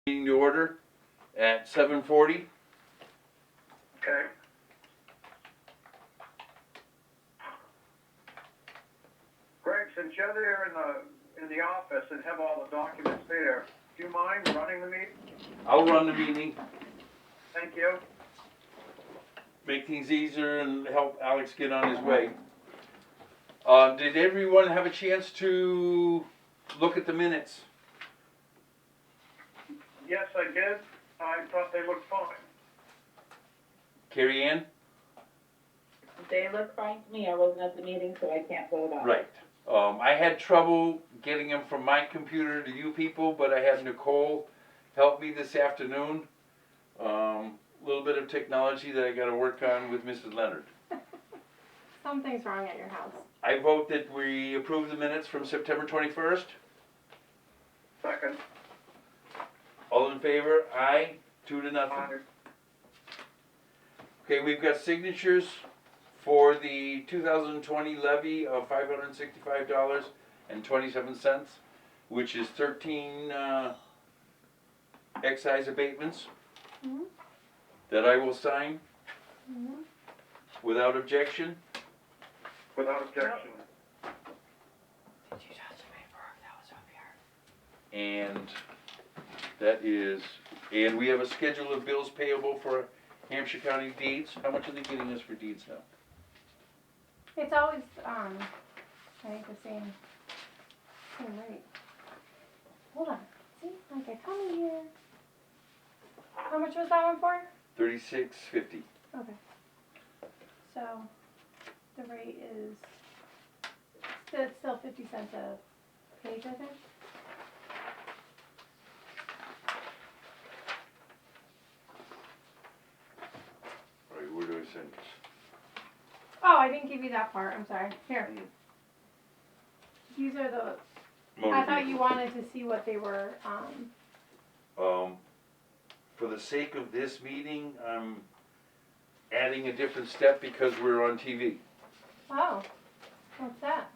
Meeting to order at 7:40. Okay. Greg, since you're there in the office and have all the documents there, do you mind running the meeting? I'll run the meeting, Thank you. make things easier and help Alex get on his way. Did everyone have a chance to look at the minutes? Yes, I did. I thought they looked fine. Carrie Ann? They look fine to me. I wasn't at the meeting, so I can't vote on it. Right. I had trouble getting them from my computer to you people, but I had Nicole help me this afternoon. Little bit of technology that I gotta work on with Mrs. Leonard. Something's wrong at your house. I vote that we approve the minutes from September 21st. Second. All in favor? Aye. 2-0. Aye. Okay, we've got signatures for the 2020 levy of $565.27, which is 13 excise abatements Mhm. that I will sign Mhm. without objection. Without objection. Did you touch the paperwork that was up here? And that is, and we have a schedule of bills payable for Hampshire County deeds. How much are they getting us for deeds now? It's always, I think the same rate. Hold on. See, like I come in here. How much was that one for? $36.50. Okay. So, the rate is, it's still 50 cents a page, I think. All right, where do I send this? Oh, I didn't give you that part. I'm sorry. Here. These are the, Motor I thought vehicle. you wanted to see what they were, For the sake of this meeting, I'm adding a different step because we're on TV. oh, what's that?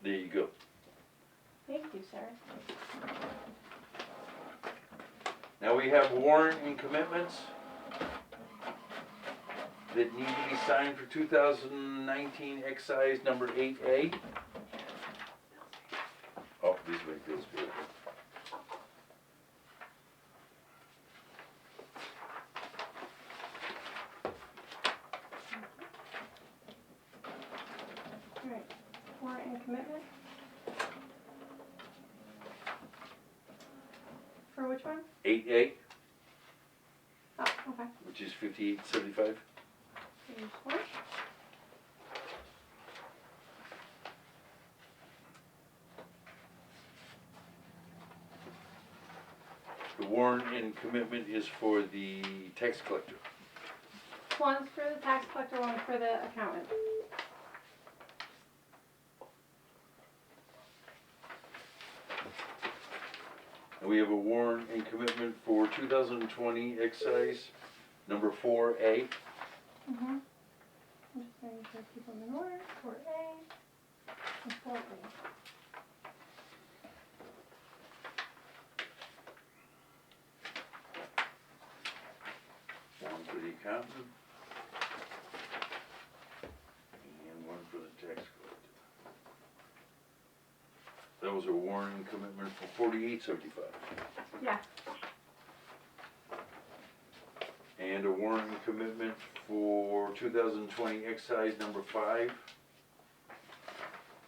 There you go. Thank you, sir. Now we have warrant and commitments that need to be signed for 2019 excise number 8A. Oh, these are my bills payable. Alright, warrant and commitment? For which one? 8A, Oh, okay. which is 58.75. Page one. The warrant and commitment is for the tax collector. One's for the tax collector, one's for the accountant. And we have a warrant and commitment for 2020 excise number 4A. Mm-hmm. I'm just making sure I keep them in order. 4A and 4A. One for the accountant. And one for the tax collector. That was a warrant and commitment for 48.75. Yeah. And a warrant and commitment for 2020 excise number 5.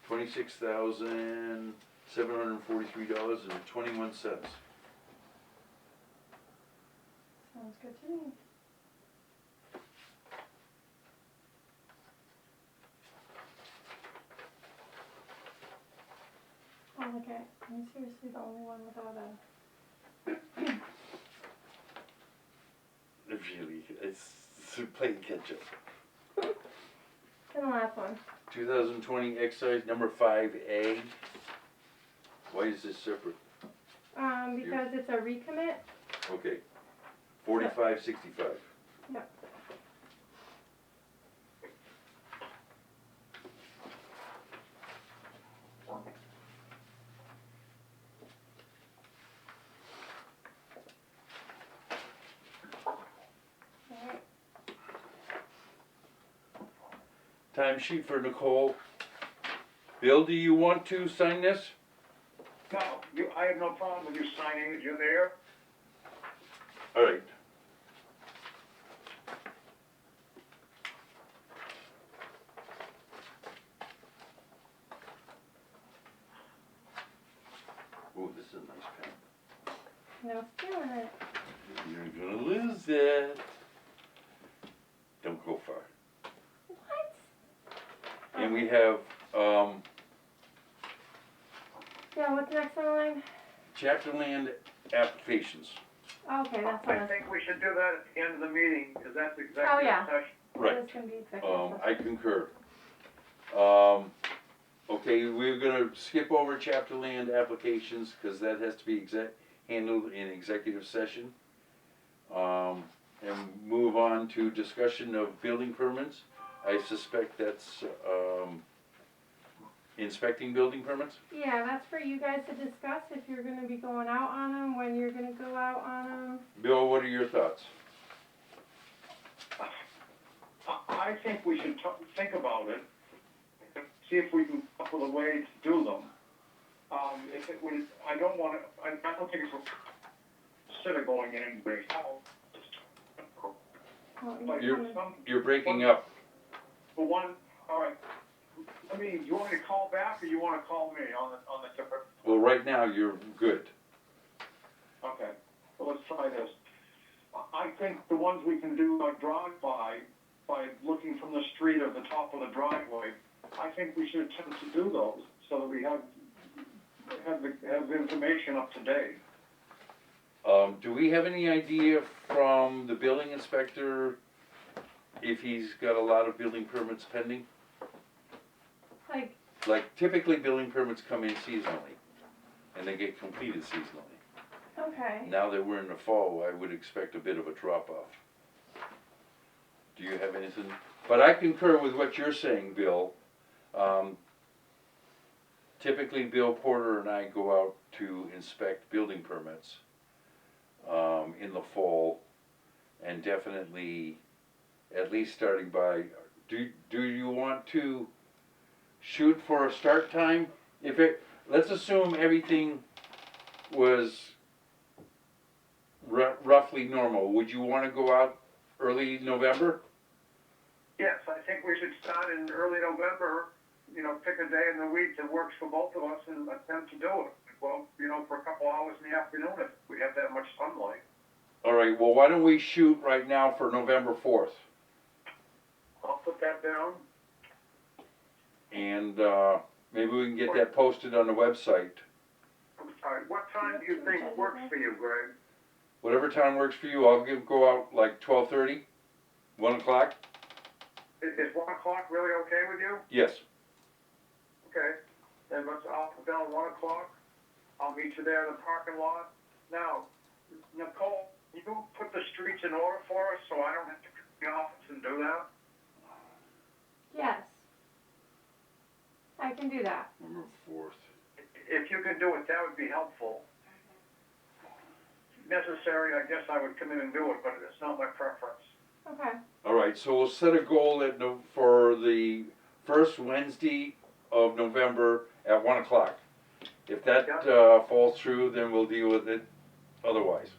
$26,743.21. Sounds good to me. Oh, okay. I'm seriously the only one without a. Really, it's playing catch up. And the last one. 2020 excise number 5A. Why is this separate? Because it's a recommit. Okay. 45.65. Yep. timesheet for Nicole. Bill, do you want to sign this? No, I have no problem with you signing it, you're there. All right. Ooh, this is a nice pen. No stealing it. You're gonna lose it. Don't go far. What? And we have, Yeah, what's next on the line? chapter land applications. Okay, that's what I think we should do that at the end of the meeting, because that's Oh, yeah. executive session. Right. It's gonna be executive. I concur. Okay, we're gonna skip over chapter land applications, cause that has to be handled in executive session. And move on to discussion of building permits. I suspect that's, inspecting building permits? Yeah, that's for you guys to discuss if you're gonna be going out on them, when you're gonna go out on them. Bill, what are your thoughts? I think we should think about it, see if we can come up with a way to do them. If it would, I don't think it's consider going in anybody's house. Oh, Like You're- some, You're breaking up. for one, all right, do you want me to call back, or you wanna call me on the different? Well, right now, you're good. Okay, well, let's try this. I think the ones we can do like drive-by, by looking from the street or the top of the driveway, I think we should attempt to do those, so that we have the information up to date. Do we have any idea from the building inspector if he's got a lot of building permits pending? Like, Like typically building permits come in seasonally and they get completed seasonally. okay. Now that we're in the fall, I would expect a bit of a drop off. Do you have anything? But I concur with what you're saying, Bill. Typically Bill Porter and I go out to inspect building permits in the fall, and definitely at least starting by, do you want to shoot for a start time? Let's assume everything was roughly normal. Would you want to go out early November? Yes, I think we should start in early November, pick a day in the week that works for both of us and attempt to do it. Well, for a couple hours in the afternoon if we have that much sunlight. All right, well, why don't we shoot right now for November 4th? I'll put that down. And maybe we can get that posted on the website. I'm sorry, what time do you think works for you, Greg? Whatever time works for you, I'll go out like 12:30, 1 o'clock. Is 1 o'clock really okay with you? Yes. Okay, then I'll put down 1 o'clock. I'll meet you there in the parking lot. Now, Nicole, you put the streets in order for us so I don't have to come to the office and do that? Yes. I can do that. November 4th. If you can do it, that would be helpful. Necessary, I guess I would come in and do it, but it's not my preference. Okay. All right, so we'll set a goal for the first Wednesday of November at 1 o'clock. If that falls through, then we'll deal with it otherwise.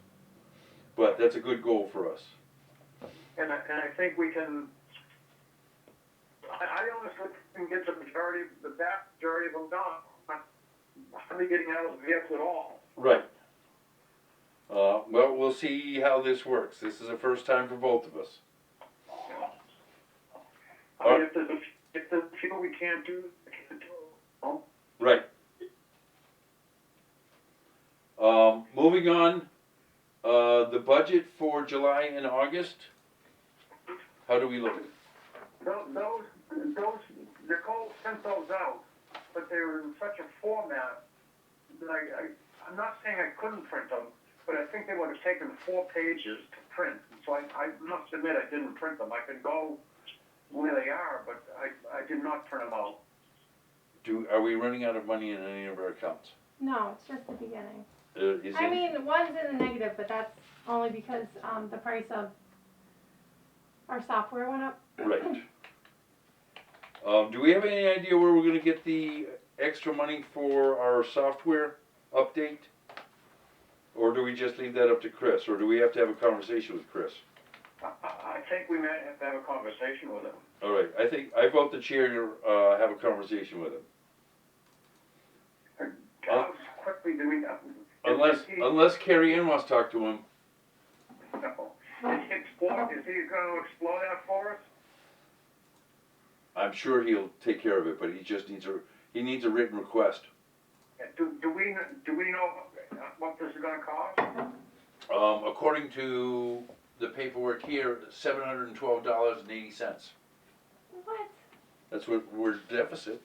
But that's a good goal for us. And I think we can, I honestly can get the vast majority of them done. I'm hardly getting out of the vehicle at all. Right. Well, we'll see how this works. This is the first time for both of us. I mean, if there's a few we can't do, we can't do it. Right. Moving on, the budget for July and August, how do we look? Those, Nicole sent those out, but they were in such a format that I'm not saying I couldn't print them, but I think they would have taken 4 pages to print. So I must admit I didn't print them. I can go where they are, but I did not print them out. Are we running out of money in any of our accounts? No, it's just the beginning. I mean, one's in the negative, but that's only because the price of our software went up. Right. Do we have any idea where we're gonna get the extra money for our software update? Or do we just leave that up to Chris, or do we have to have a conversation with Chris? I think we might have to have a conversation with him. All right, I vote the chair to, have a conversation with him. How quickly do we, Unless Carrie Ann wants to talk to him. no. Is he gonna explore that for us? I'm sure he'll take care of it, but he just needs a written request. Do we know what this is gonna cost? According to the paperwork here, $712.80. What? That's what we're deficit.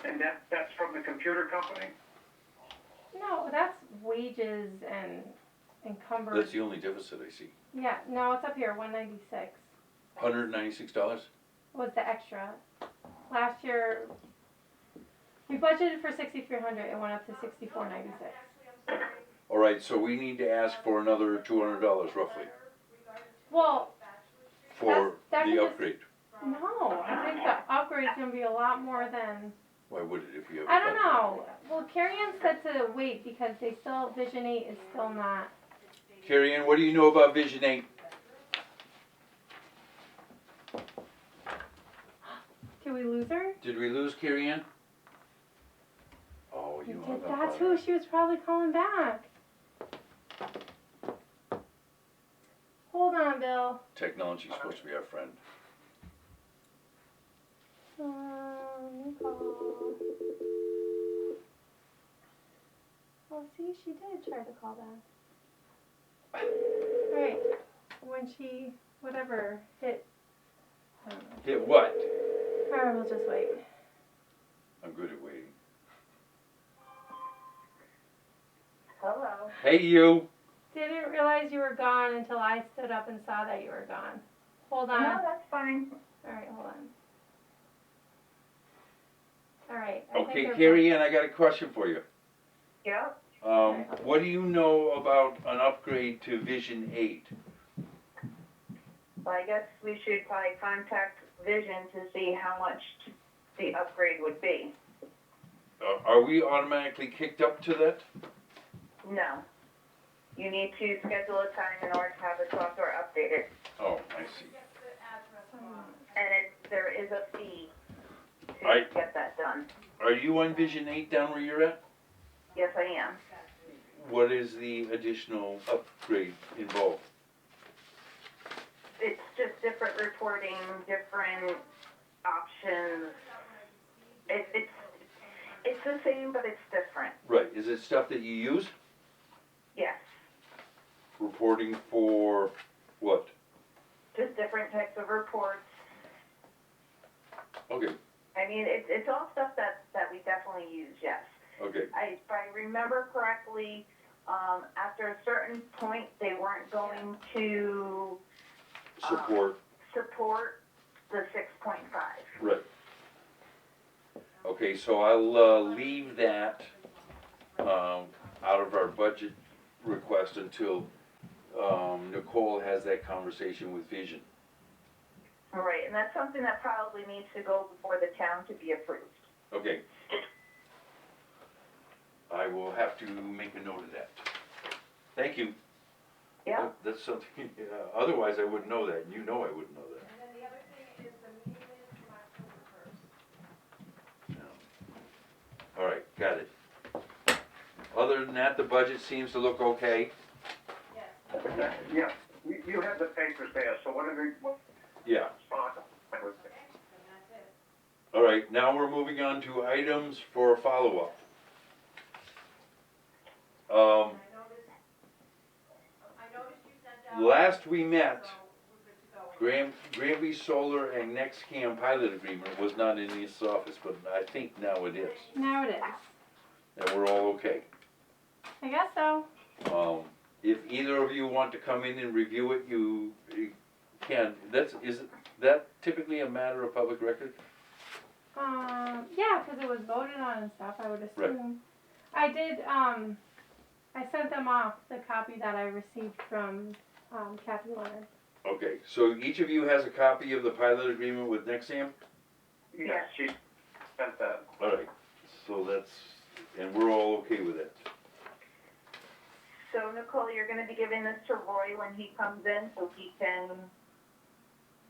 And that's from the computer company? No, that's wages and encumbered. That's the only deficit I see. Yeah, no, it's up here, 196 $196? was the extra. Last year, we budgeted for 6,300, it went up to 6,496. All right, so we need to ask for another $200 roughly Well, for that the can just- upgrade. no, I think the upgrade's gonna be a lot more than, Why would it if you have? I don't know. Well, Carrie Ann said to wait because they still, Vision 8 is still not. Carrie Ann, what do you know about Vision 8? Did we lose her? Did we lose Carrie Ann? Oh, you hung up on That's her. who she was probably calling back. Hold on, Bill. Technology's supposed to be our friend. Call. Well, see, she did try to call back. Alright, when she, whatever, hit, I don't know. Hit what? Alright, we'll just wait. I'm good at waiting. Hello. Hey, you. Didn't realize you were gone until I stood up and saw that you were gone. Hold on. No, that's fine. Alright, hold on. Alright. Okay, Carrie Ann, I got a question for you. Yeah. What do you know about an upgrade to Vision 8? Well, I guess we should probably contact Vision to see how much the upgrade would be. Are we automatically kicked up to that? No. You need to schedule a time in order to have the software updated. Oh, I see. And there is a fee to Right. get that done. Are you on Vision 8 down where you're at? Yes, I am. What is the additional upgrade involved? It's just different reporting, different options. It's the same, but it's different. Right, is it stuff that you use? Yes. Reporting for what? Just different types of reports. Okay, I mean, it's all stuff that we definitely use, yes. okay. If I remember correctly, after a certain point, they weren't going to Support, support the 6.5. right. Okay, so I'll leave that out of our budget request until Nicole has that conversation with Vision. All right, and that's something that probably needs to go before the town to be approved. Okay. I will have to make a note of that. Thank you. Yeah? That's something, otherwise I wouldn't know that, and you know I wouldn't know that. And then the other thing is the meeting minutes from October 1st. All right, got it. Other than that, the budget seems to look okay. Yeah, you have the papers there, so whatever, Yeah. All right, now we're moving on to items for follow-up. Last we met, Granby Solar and NextCam pilot agreement was not in this office, but I think now it is. Now it is. And we're all okay. I guess so. If either of you want to come in and review it, you can. Is that typically a matter of public record? Yeah, because it was voted on and stuff, I would assume. Right. I did, I sent them off the copy that I received from, Kathy Leonard. Okay, so each of you has a copy of the pilot agreement with Nexam? Yes, she sent that. All right, so that's, and we're all okay with it. So Nicole, you're gonna be giving this to Roy when he comes in, so he can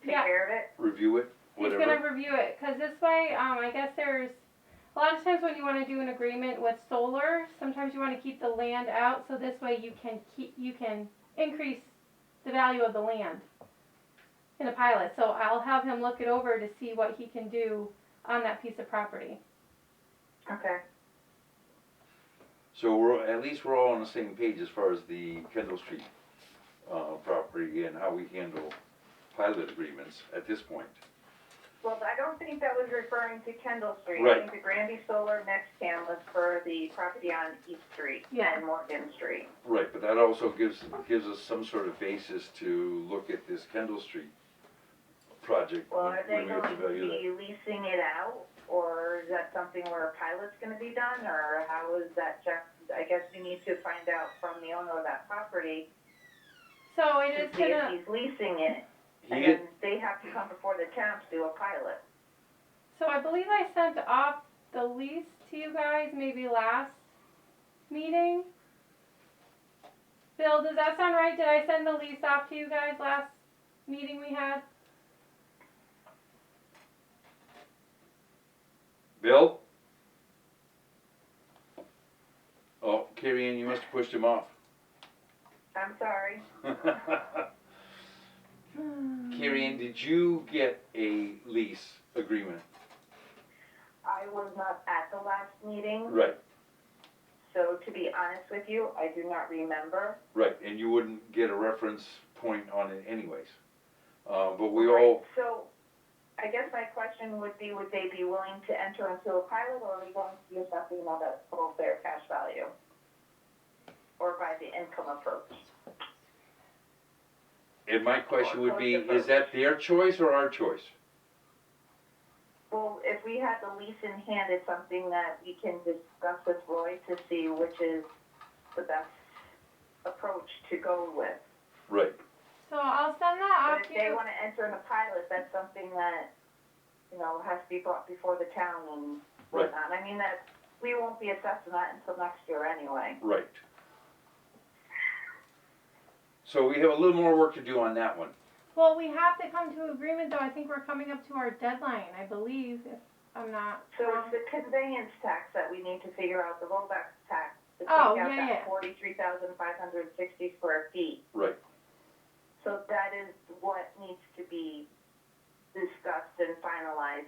take Yeah. care of it? Review it, He's whatever. gonna review it, cause this way, I guess there's, a lot of times when you wanna do an agreement with solar, sometimes you wanna keep the land out, so this way you can increase the value of the land in a pilot. So I'll have him look it over to see what he can do on that piece of property. Okay. So at least we're all on the same page as far as the Kendall Street, property and how we handle pilot agreements at this point. Well, I don't think that was referring to Kendall Street. Right. I think the Granby Solar Nextam was for the property on East Street Yeah. and Morgan Street. Right, but that also gives us some sort of basis to look at this Kendall Street project Well, are they when we have to going to value that. be leasing it out, or is that something where a pilot's gonna be done, or how is that checked? I guess we need to find out from the owner of that property So it to is see if gonna, he's leasing it, He and get, then they have to come before the town to do a pilot. so I believe I sent off the lease to you guys maybe last meeting. Bill, does that sound right? Did I send the lease off to you guys last meeting we had? Bill? Oh, Carrie Ann, you must have pushed him off. I'm sorry. Carrie Ann, did you get a lease agreement? I was not at the last meeting, Right, so to be honest with you, I do not remember. right, and you wouldn't get a reference point on it anyways. But we Right, all, so, I guess my question would be, would they be willing to enter into a pilot, or are we going to be assessing them at full fair cash value? Or by the income approach? and my question would be, is that their choice or our choice? Well, if we had the lease in hand, it's something that we can discuss with Roy to see which is the best approach to go with. Right, So I'll send that But off if to they you. wanna enter in a pilot, that's something that, has to be brought before the town and Right. whatnot. I mean, that, we won't be assessing that until next year anyway. right. So we have a little more work to do on that one. Well, we have to come to agreement though. I think we're coming up to our deadline, I believe, if I'm not So wrong. it's the conveyance tax that we need to figure out, the rollback tax, to take Oh, out yeah, that yeah. 43,560 square feet. Right. So that is what needs to be discussed and finalized,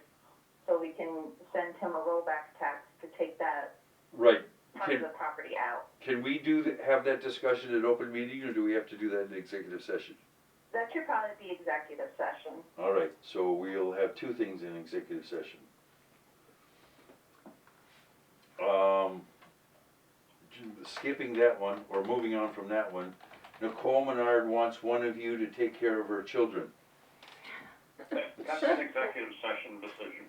so we can send him a rollback tax to take that Right. part of the property out. Can we have that discussion at open meeting, or do we have to do that in executive session? That should probably be executive session. All right, so we'll have two things in executive session. Skipping that one, or moving on from that one, Nicole Menard wants one of you to take care of her children. That's an executive session decision.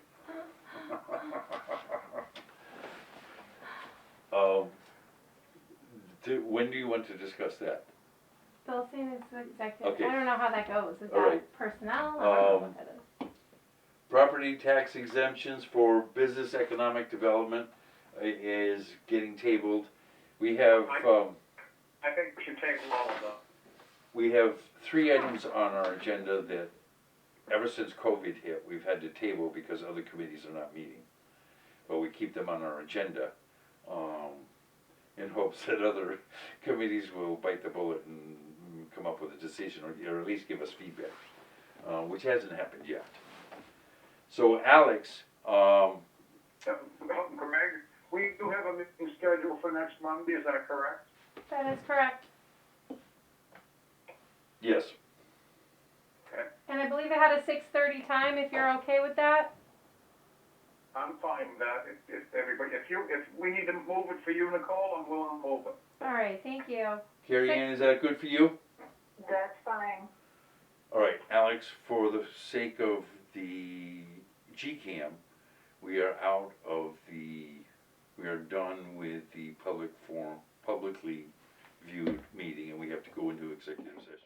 When do you want to discuss that? Bill saying it's executive. Okay. I don't know how that goes. Is All that right. personnel? I don't know what that is. Property tax exemptions for business economic development is getting tabled. We have, I think we should table all of them. we have 3 items on our agenda that, ever since COVID hit, we've had to table because other committees are not meeting. But we keep them on our agenda, in hopes that other committees will bite the bullet and come up with a decision, or at least give us feedback, which hasn't happened yet. So Alex, Greg, we do have a meeting scheduled for next Monday, is that correct? That is correct. yes, And I believe it had a 6:30 time, if you're okay with that. I'm fine with that, if everybody, if we need to move it for you, Nicole, I'm willing to move it. All right, thank you. Carrie Ann, is that good for you? That's fine. All right, Alex, for the sake of the GCAM, we are done with the publicly viewed meeting, and we have to go into executive session.